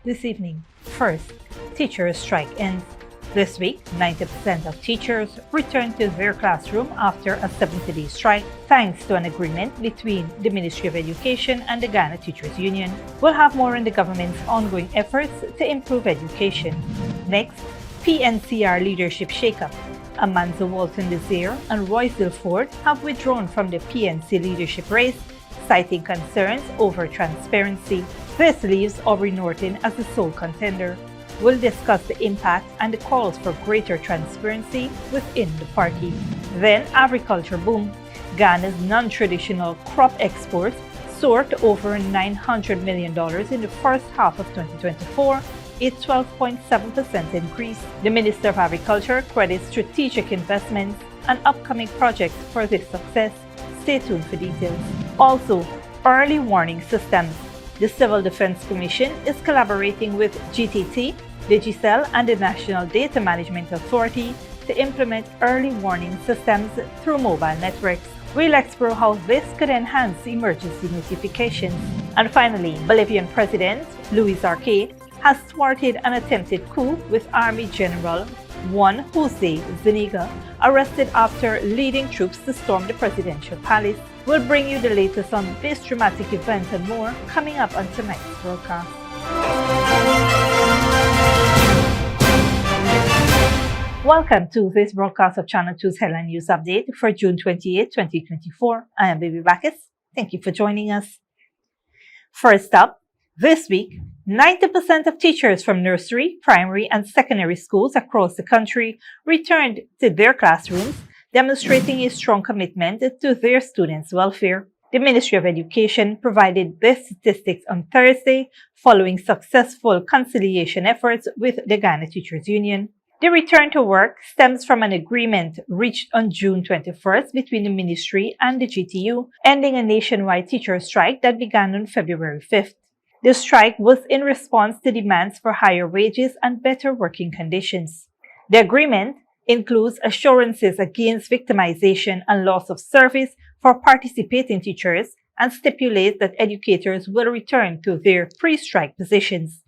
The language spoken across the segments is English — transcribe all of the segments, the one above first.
this evening. First, teachers' strike ends. This week, 90% of teachers returned to their classroom after a 70-day strike, thanks to an agreement between the Ministry of Education and the Ghana Teachers Union. We'll have more on the government's ongoing efforts to improve education. Next, PNCR Leadership shakeup. Amanzo Walton Desir and Royce Ford have withdrawn from the PNC leadership race, citing concerns over transparency. This leaves Aubrey Norton as the sole contender. We'll discuss the impact and the calls for greater transparency within the party. Then, agriculture boom. Ghana's non-traditional crop exports soared to over $900 million in the first half of 2024, a 12.7% increase. The Minister of Agriculture credits strategic investments and upcoming projects for this success. Stay tuned for details. Also, early warning systems. The Civil Defense Commission is collaborating with GTT, Digicel, and the National Data Management Authority to implement early warning systems through mobile networks. We'll explore how this could enhance emergency notifications. And finally, Bolivian President Luis Arce has thwarted an attempted coup with Army General Juan Jose Zuniga, arrested after leading troops to storm the presidential palace. We'll bring you the latest on this dramatic event and more coming up on tonight's broadcast. Welcome to this broadcast of Channel 2's Headline News Update for June 28, 2024. I am Baby Bacchus. Thank you for joining us. First up, this week, 90% of teachers from nursery, primary, and secondary schools across the country returned to their classrooms, demonstrating a strong commitment to their students' welfare. The Ministry of Education provided these statistics on Thursday following successful conciliation efforts with the Ghana Teachers Union. The return to work stems from an agreement reached on June 21st between the ministry and the GTU, ending a nationwide teacher strike that began on February 5th. The strike was in response to demands for higher wages and better working conditions. The agreement includes assurances against victimization and loss of service for participating teachers and stipulates that educators will return to their pre-strike positions.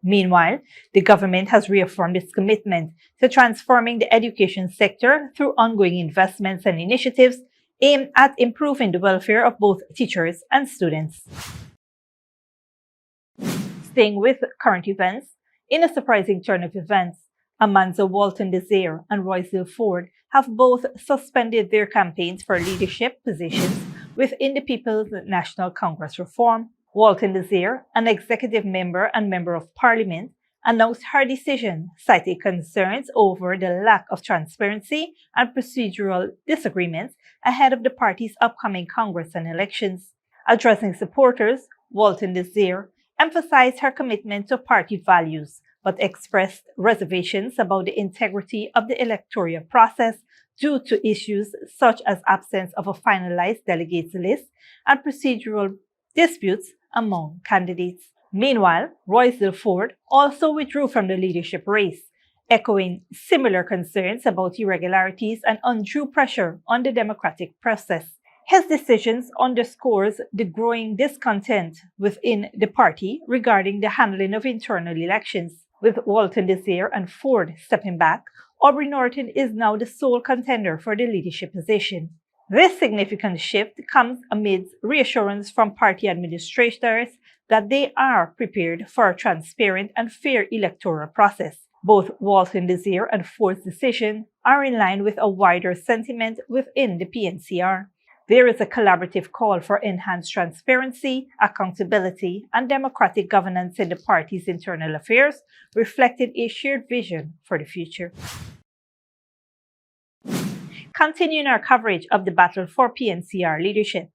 Meanwhile, the government has reaffirmed its commitment to transforming the education sector through ongoing investments and initiatives aimed at improving the welfare of both teachers and students. Staying with current events, in a surprising turn of events, Amanzo Walton Desir and Royce Ford have both suspended their campaigns for leadership positions within the People's National Congress Reform. Walton Desir, an executive member and member of parliament, announced her decision, citing concerns over the lack of transparency and procedural disagreements ahead of the party's upcoming Congress and elections. Addressing supporters, Walton Desir emphasized her commitment to party values, but expressed reservations about the integrity of the electoral process due to issues such as absence of a finalized delegates list and procedural disputes among candidates. Meanwhile, Royce Ford also withdrew from the leadership race, echoing similar concerns about irregularities and undue pressure on the democratic process. His decisions underscores the growing discontent within the party regarding the handling of internal elections. With Walton Desir and Ford stepping back, Aubrey Norton is now the sole contender for the leadership position. This significant shift comes amid reassurance from party administrators that they are prepared for a transparent and fair electoral process. Both Walton Desir and Ford's decision are in line with a wider sentiment within the PNCR. There is a collaborative call for enhanced transparency, accountability, and democratic governance in the party's internal affairs, reflecting a shared vision for the future. Continuing our coverage of the battle for PNCR leadership.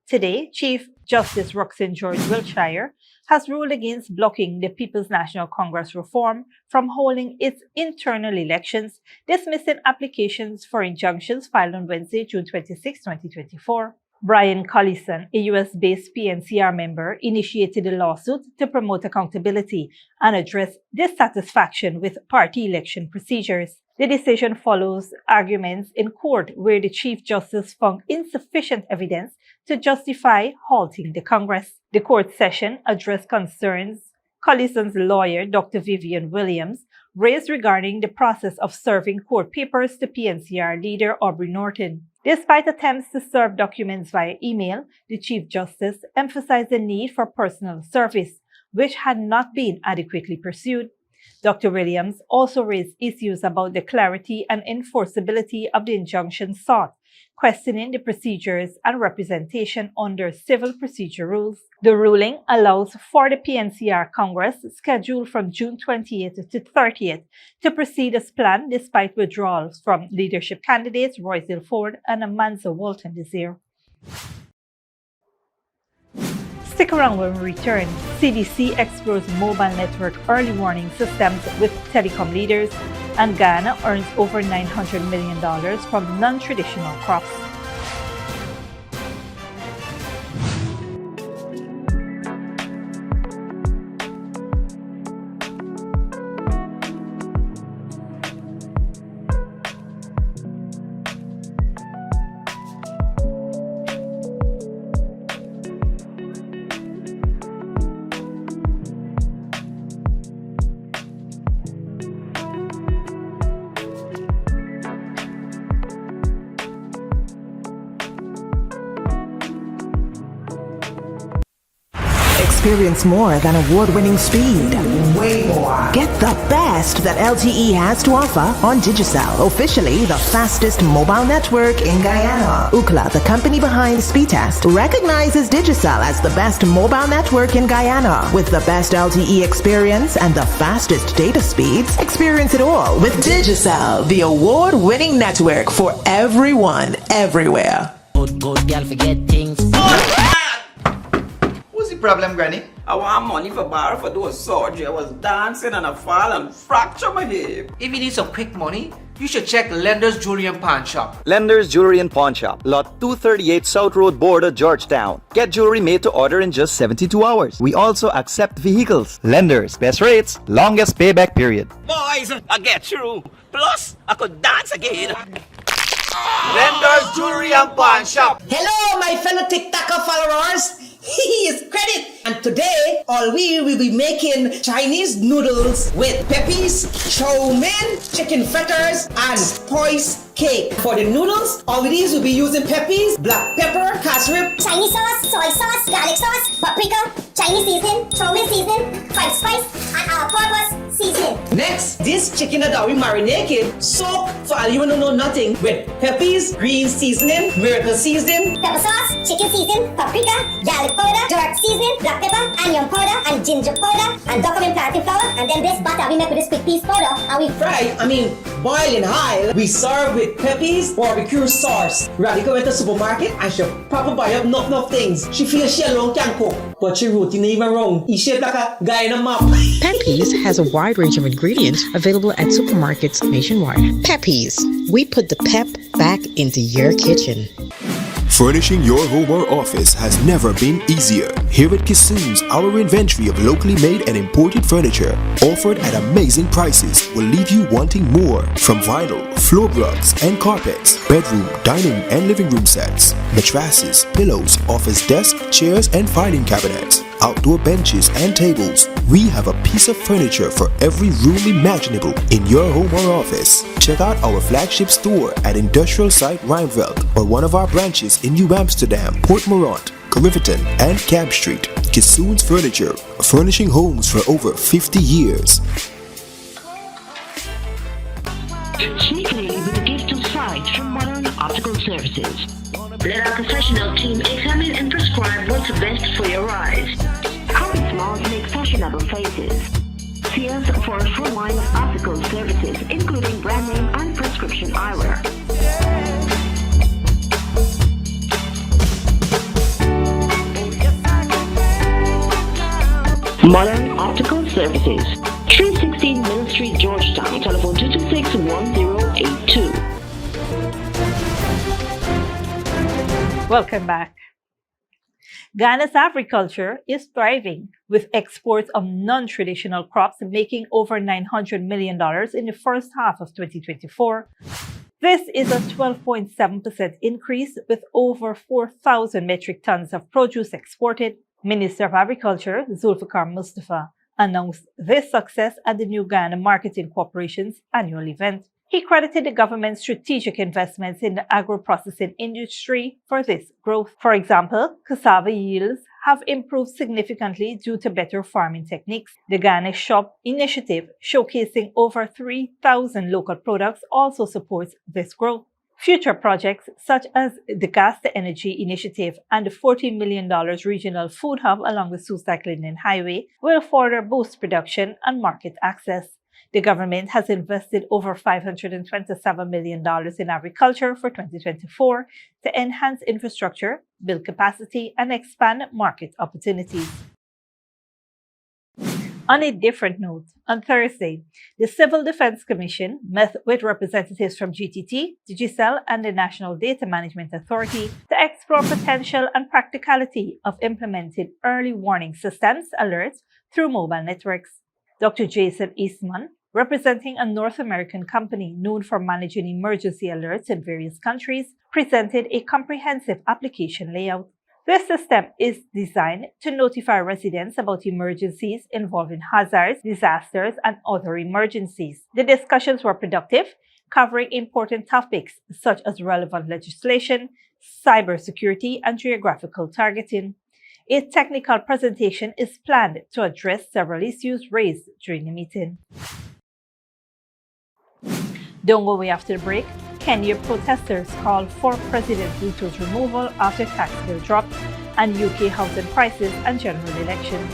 Today, Chief Justice Roxanne George Wiltshire has ruled against blocking the People's National Congress Reform from holding its internal elections, dismissing applications for injunctions filed on Wednesday, June 26, 2024. Brian Collison, a US-based PNCR member, initiated a lawsuit to promote accountability and address dissatisfaction with party election procedures. The decision follows arguments in court where the Chief Justice found insufficient evidence to justify halting the Congress. The court session addressed concerns Collison's lawyer, Dr. Vivian Williams, raised regarding the process of serving court papers to PNCR leader Aubrey Norton. Despite attempts to serve documents via email, the Chief Justice emphasized the need for personal service, which had not been adequately pursued. Dr. Williams also raised issues about the clarity and enforceability of the injunction sought, questioning the procedures and representation under civil procedure rules. The ruling allows for the PNCR Congress, scheduled from June 28th to 30th, to proceed as planned despite withdrawals from leadership candidates Royce Ford and Amanzo Walton Desir. Stick around when we return. CDC explores mobile network early warning systems with telecom leaders, and Guyana earns over $900 million from non-traditional crops. Experience more than award-winning speed. Way more. Get the best that LTE has to offer on Digicel, officially the fastest mobile network in Guyana. Ookla, the company behind Speedtest, recognizes Digicel as the best mobile network in Guyana. With the best LTE experience and the fastest data speeds, experience it all with Digicel, the award-winning network for everyone, everywhere. Good girl forget things. What's the problem, Granny? I want money for borrow for those surgery. I was dancing and I fall and fracture my hip. If you need some quick money, you should check Lender's Jewelry and Pawn Shop. Lender's Jewelry and Pawn Shop, Lot 238 South Road Border, Georgetown. Get jewelry made to order in just 72 hours. We also accept vehicles. Lender's, best rates, longest payback period. Boys, I get through. Plus, I could dance again. Lender's Jewelry and Pawn Shop. Hello, my fellow TikToker followers. Here's credit. And today, all we will be making Chinese noodles with peppies, chow mein, chicken fritters, and spice cake. For the noodles, all of these will be using peppies, black pepper, cashew, Chinese sauce, soy sauce, garlic sauce, paprika, Chinese seasoning, chow mein seasoning, fried spice, and all-purpose seasoning. Next, this chicken that we marinated, soak for all you don't know nothing with peppies, green seasoning, miracle seasoning, Pepper sauce, chicken seasoning, paprika, garlic powder, dark seasoning, black pepper, onion powder, and ginger powder, and document plantain flour, and then this butter we make with this quick peas powder, and we boil in oil. We serve with peppies, barbecue sauce. Radhika went to the supermarket and she probably buy up enough things. She feels she alone can cook, but she routine even wrong. She shaped like a guy in a map. Peppies has a wide range of ingredients available at supermarkets nationwide. Peppies, we put the pep back into your kitchen. Furnishing your home or office has never been easier. Here at Kissoon's, our inventory of locally made and imported furniture, offered at amazing prices, will leave you wanting more. From vinyl, floor rugs and carpets, bedroom, dining and living room sets, mattresses, pillows, office desk, chairs and filing cabinets, outdoor benches and tables. We have a piece of furniture for every room imaginable in your home or office. Check out our flagship store at Industrial Site Rijnveld or one of our branches in New Amsterdam, Port Morant, Riverton and Camp Street. Kissoon's Furniture, furnishing homes for over 50 years. Sneakily with a gift of sight from Modern Optical Services. Let our professional team examine and prescribe what's best for your eyes. Carpet smalls make fashionable faces. See us for a full line of optical services, including brand name and prescription eyewear. Modern Optical Services, 316 Mill Street, Georgetown, telephone 226-1082. Welcome back. Ghana's agriculture is thriving, with exports of non-traditional crops making over $900 million in the first half of 2024. This is a 12.7% increase, with over 4,000 metric tons of produce exported. Minister of Agriculture Zulfikar Mustafa announced this success at the New Guyana Marketing Corporation's annual event. He credited the government's strategic investments in the agro-processing industry for this growth. For example, cassava yields have improved significantly due to better farming techniques. The Ghana Shop initiative, showcasing over 3,000 local products, also supports this growth. Future projects such as the Gas to Energy initiative and the $14 million regional food hub along the Sault-Sac-Linden Highway will further boost production and market access. The government has invested over $527 million in agriculture for 2024 to enhance infrastructure, build capacity, and expand market opportunities. On a different note, on Thursday, the Civil Defense Commission met with representatives from GTT, Digicel, and the National Data Management Authority to explore potential and practicality of implementing early warning systems alerts through mobile networks. Dr. Jason Eastman, representing a North American company known for managing emergency alerts in various countries, presented a comprehensive application layout. This system is designed to notify residents about emergencies involving hazards, disasters, and other emergencies. The discussions were productive, covering important topics such as relevant legislation, cybersecurity, and geographical targeting. A technical presentation is planned to address several issues raised during the meeting. Don't go away after the break. Kenya protesters called for President Ruto's removal after tax bill dropped and UK housing prices and general elections.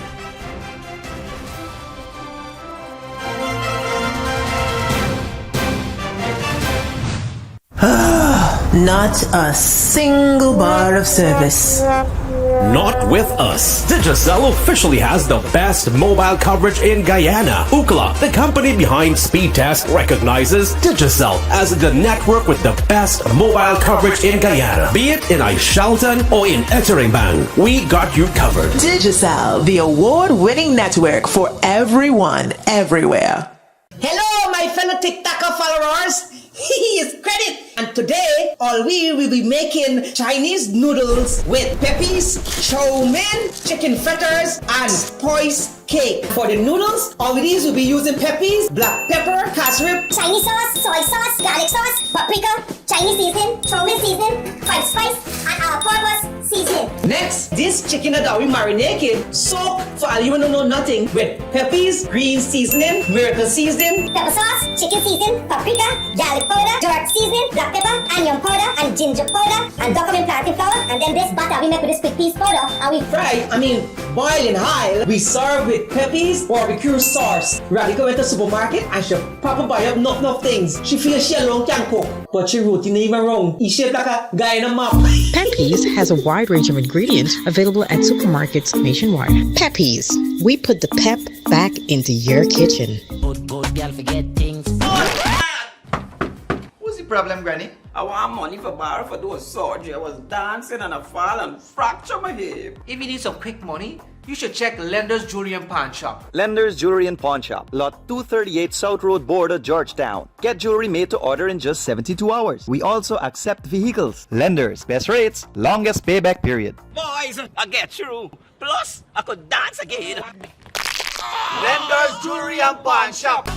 Not a single bar of service. Not with us. Digicel officially has the best mobile coverage in Guyana. Ookla, the company behind Speedtest, recognizes Digicel as the network with the best mobile coverage in Guyana. Be it in Aishalton or in Etteringban, we got you covered. Digicel, the award-winning network for everyone, everywhere. Hello, my fellow TikToker followers. He is Credit, and today all we will be making Chinese noodles with peppies, chow mein, chicken fritters, and spice cake. For the noodles, all these will be using peppies, black pepper, cashew, Chinese sauce, soy sauce, garlic sauce, paprika, Chinese seasoning, chow mein seasoning, white spice, and all-purpose seasoning. Next, this chicken that we marinated, soak for all you wanna know nothing with peppies, green seasoning, miracle seasoning, pepper sauce, chicken seasoning, paprika, garlic powder, dark seasoning, black pepper, onion powder, and ginger powder, and document plantain flour, and then this butter we make with this quick peas powder, and we boil in high. We serve with peppies, barbecue sauce. Radhika went to the supermarket and she papa buy up enough things. She feels she alone can cook, but she routine even wrong. She shaped like a guy in a map. Peppies has a wide range of ingredients available at supermarkets nationwide. Peppies, we put the pep back into your kitchen. Good girl forget things. What's the problem, Granny? I want money for borrow for those surgery. I was dancing and I fall and fracture my hip. If you need some quick money, you should check Lender's Jewelry and Pawn Shop. Lender's Jewelry and Pawn Shop, Lot 238 South Road Border, Georgetown. Get jewelry made to order in just 72 hours. We also accept vehicles. Lenders, best rates, longest payback period. Boys, I get through. Plus, I could dance again. Lender's Jewelry and Pawn Shop.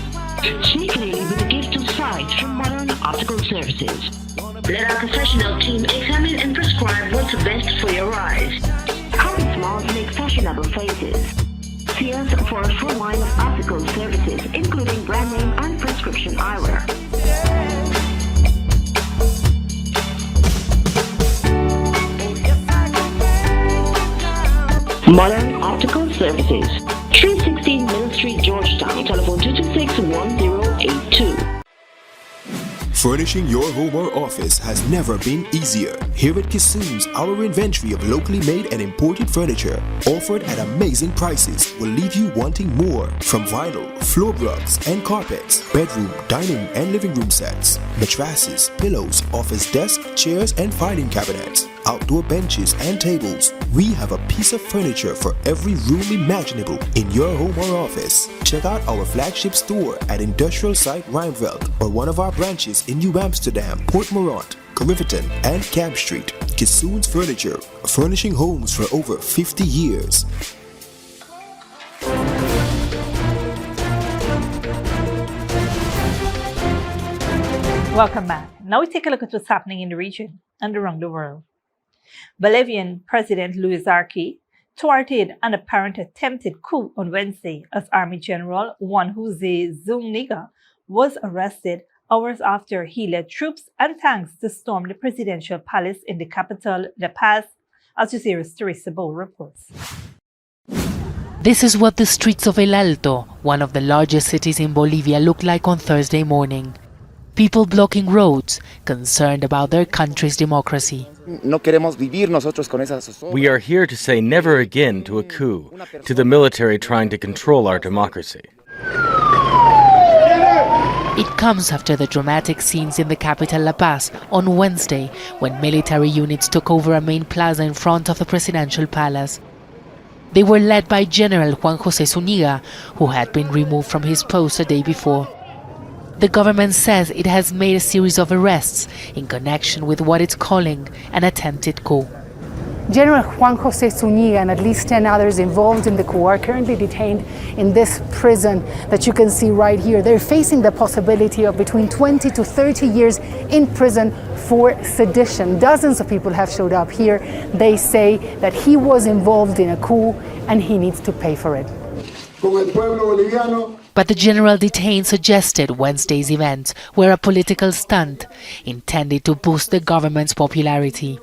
Cheaply with a gift of sight from Modern Optical Services. Let our professional team examine and prescribe what's best for your eyes. Our smiles make fashionable faces. See us for a full line of optical services, including brand name and prescription eyewear. Modern Optical Services, 316 Mill Street, Georgetown. Telephone 226-1082. Furnishing your home or office has never been easier. Here at Kissoon's, our inventory of locally made and imported furniture, offered at amazing prices, will leave you wanting more. From vinyl, floor rugs and carpets, bedroom, dining and living room sets, mattresses, pillows, office desk, chairs and filing cabinets, outdoor benches and tables. We have a piece of furniture for every room imaginable in your home or office. Check out our flagship store at Industrial Site Rijnveld or one of our branches in New Amsterdam, Port Morant, Riverton and Camp Street. Kissoon's Furniture, furnishing homes for over 50 years. Welcome back. Now we take a look at what's happening in the region and around the world. Bolivian President Luis Arce thwarted an apparent attempted coup on Wednesday as Army General Juan Jose Zuniga was arrested hours after he led troops and tanks to storm the presidential palace in the capital, La Paz, Al Jazeera's Teresa Bow reports. This is what the streets of El Alto, one of the largest cities in Bolivia, looked like on Thursday morning. People blocking roads, concerned about their country's democracy. We are here to say never again to a coup, to the military trying to control our democracy. It comes after the dramatic scenes in the capital La Paz on Wednesday, when military units took over a main plaza in front of the presidential palace. They were led by General Juan Jose Zuniga, who had been removed from his post a day before. The government says it has made a series of arrests in connection with what it's calling an attempted coup. General Juan Jose Zuniga and at least 10 others involved in the coup are currently detained in this prison that you can see right here. They're facing the possibility of between 20 to 30 years in prison for sedition. Dozens of people have showed up here. They say that he was involved in a coup and he needs to pay for it. But the general detained suggested Wednesday's events were a political stunt intended to boost the government's popularity.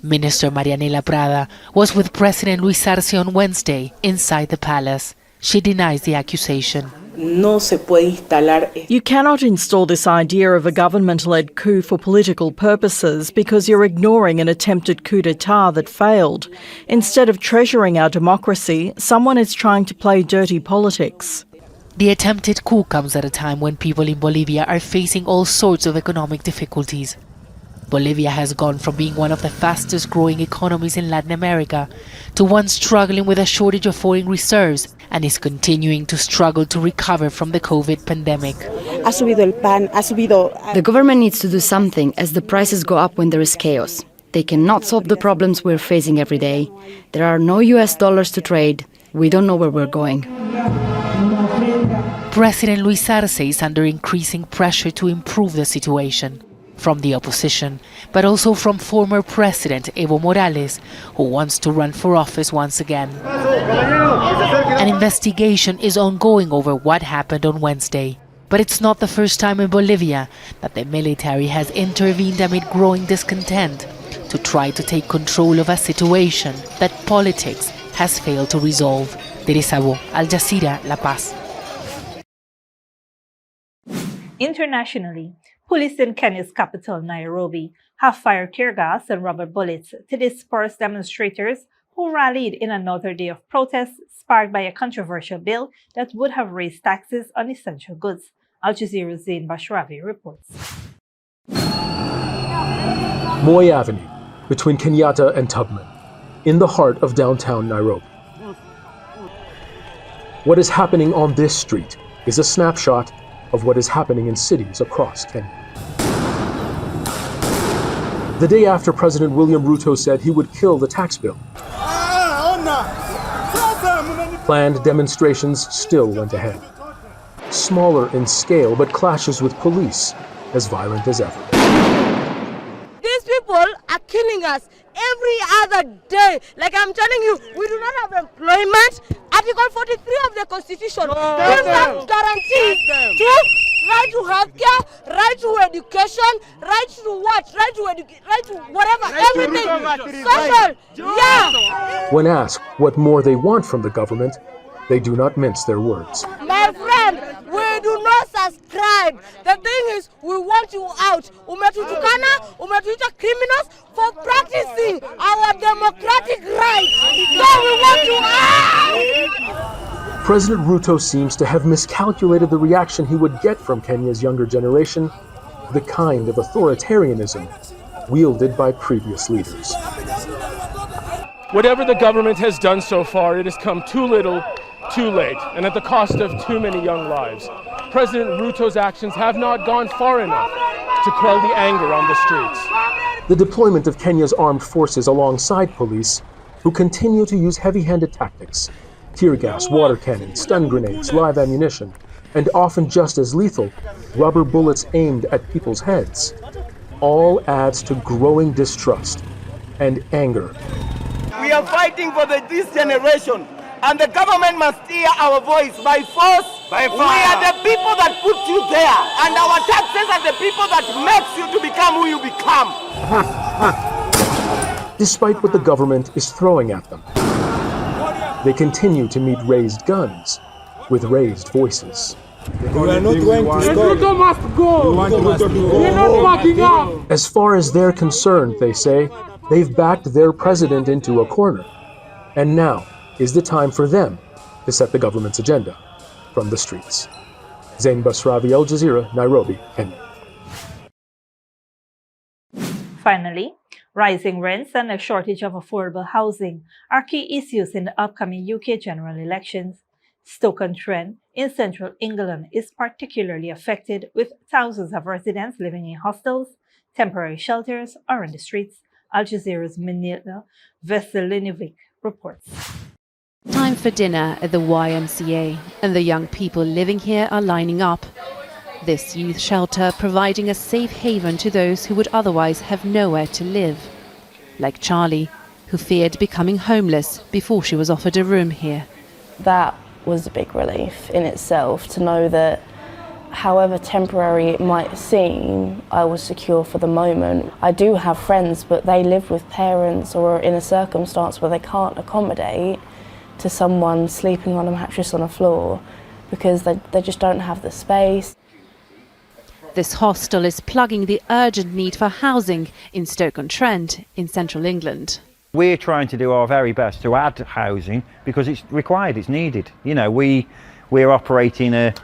Minister Marianela Prada was with President Luis Arce on Wednesday inside the palace. She denies the accusation. You cannot install this idea of a government-led coup for political purposes because you're ignoring an attempted coup d'etat that failed. Instead of treasuring our democracy, someone is trying to play dirty politics. The attempted coup comes at a time when people in Bolivia are facing all sorts of economic difficulties. Bolivia has gone from being one of the fastest growing economies in Latin America to one struggling with a shortage of foreign reserves and is continuing to struggle to recover from the COVID pandemic. The government needs to do something as the prices go up when there is chaos. They cannot solve the problems we're facing every day. There are no US dollars to trade. We don't know where we're going. President Luis Arce is under increasing pressure to improve the situation. From the opposition, but also from former President Evo Morales, who wants to run for office once again. An investigation is ongoing over what happened on Wednesday. But it's not the first time in Bolivia that the military has intervened amid growing discontent to try to take control of a situation that politics has failed to resolve. Teresa Bow, Al Jazeera, La Paz. Internationally, police in Kenya's capital, Nairobi, have fired tear gas and rubber bullets to disperse demonstrators who rallied in another day of protests sparked by a controversial bill that would have raised taxes on essential goods. Al Jazeera's Zain Bashravi reports. Moi Avenue, between Kenyatta and Tubman, in the heart of downtown Nairobi. What is happening on this street is a snapshot of what is happening in cities across Kenya. The day after President William Ruto said he would kill the tax bill, planned demonstrations still went ahead. Smaller in scale, but clashes with police as violent as ever. These people are killing us every other day. Like I'm telling you, we do not have employment. Article 43 of the Constitution gives us guarantees to right to healthcare, right to education, right to what, right to whatever, everything. Social, yeah. When asked what more they want from the government, they do not mince their words. My friend, we do not subscribe. The thing is, we want you out. Umetutukana, umetuita criminals for practicing our democratic rights. So we want you out. President Ruto seems to have miscalculated the reaction he would get from Kenya's younger generation, the kind of authoritarianism wielded by previous leaders. Whatever the government has done so far, it has come too little, too late, and at the cost of too many young lives. President Ruto's actions have not gone far enough to quell the anger on the streets. The deployment of Kenya's armed forces alongside police, who continue to use heavy-handed tactics, tear gas, water cannons, stun grenades, live ammunition, and often just as lethal, rubber bullets aimed at people's heads, all adds to growing distrust and anger. We are fighting for this generation, and the government must hear our voice by force. By fire. We are the people that put you there, and our taxes are the people that makes you to become who you become. Despite what the government is throwing at them, they continue to meet raised guns with raised voices. We are not going to stop. Ruto must go. We are not backing up. As far as they're concerned, they say, they've backed their president into a corner. And now is the time for them to set the government's agenda from the streets. Zain Basravi, Al Jazeera, Nairobi, Kenya. Finally, rising rents and a shortage of affordable housing are key issues in the upcoming UK general elections. Stoke-on-Trent in central England is particularly affected, with thousands of residents living in hostels, temporary shelters, or on the streets. Al Jazeera's Manila Veselinovic reports. Time for dinner at the YMCA, and the young people living here are lining up. This youth shelter providing a safe haven to those who would otherwise have nowhere to live. Like Charlie, who feared becoming homeless before she was offered a room here. That was a big relief in itself, to know that however temporary it might seem, I was secure for the moment. I do have friends, but they live with parents or are in a circumstance where they can't accommodate to someone sleeping on a mattress on a floor because they just don't have the space. This hostel is plugging the urgent need for housing in Stoke-on-Trent in central England. We're trying to do our very best to add housing because it's required, it's needed. You know, we're operating a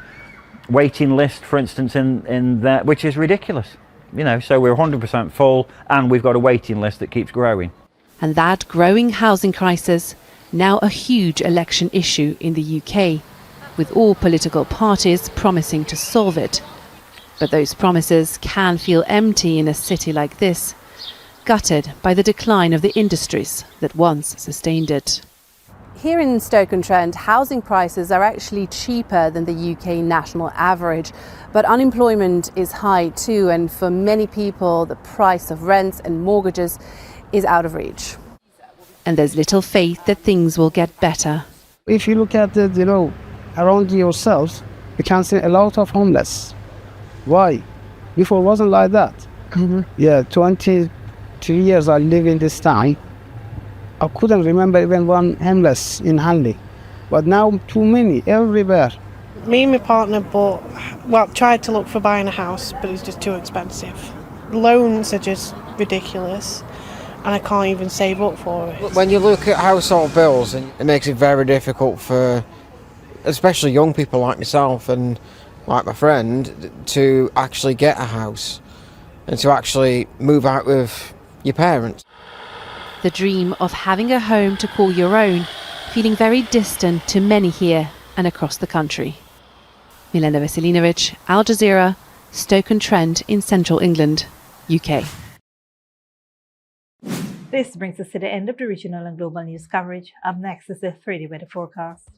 waiting list, for instance, in that, which is ridiculous. You know, so we're 100% full and we've got a waiting list that keeps growing. And that growing housing crisis, now a huge election issue in the UK, with all political parties promising to solve it. But those promises can feel empty in a city like this, gutted by the decline of the industries that once sustained it. Here in Stoke-on-Trent, housing prices are actually cheaper than the UK national average, but unemployment is high too, and for many people the price of rents and mortgages is out of reach. And there's little faith that things will get better. If you look at it, around yourselves, you can see a lot of homeless. Why? Before it wasn't like that. Yeah, 23 years I live in this town. I couldn't remember even one homeless in Hanley. But now too many, everywhere. Me and my partner tried to look for buying a house, but it's just too expensive. Loans are just ridiculous, and I can't even save up for it. When you look at household bills, it makes it very difficult for especially young people like myself and like my friend to actually get a house and to actually move out with your parents. The dream of having a home to call your own, feeling very distant to many here and across the country. Milena Veselinovic, Al Jazeera, Stoke-on-Trent in central England, UK. This brings us to the end of the regional and global news coverage. Up next is the 3-day weather forecast.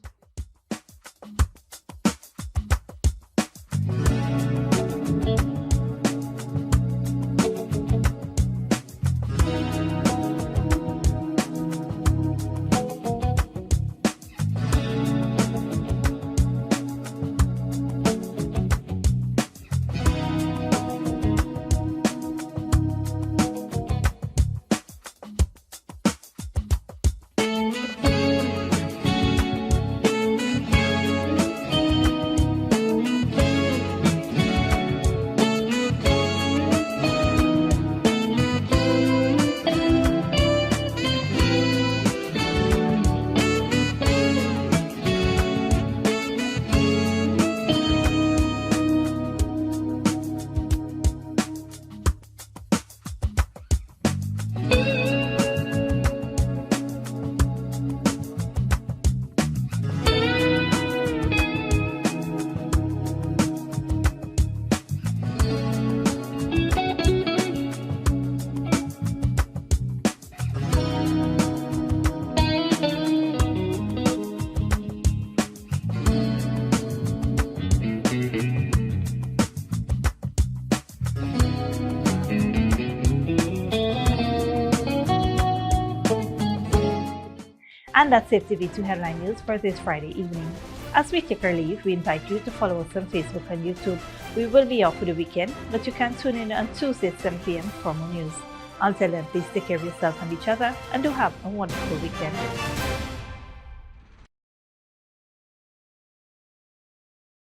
And that's it, TV2 Headline News for this Friday evening. As we take our leave, we invite you to follow us on Facebook and YouTube. We will be off for the weekend, but you can tune in on Tuesday at 7 p.m. for more news. Until then, please take care of yourself and each other, and do have a wonderful weekend.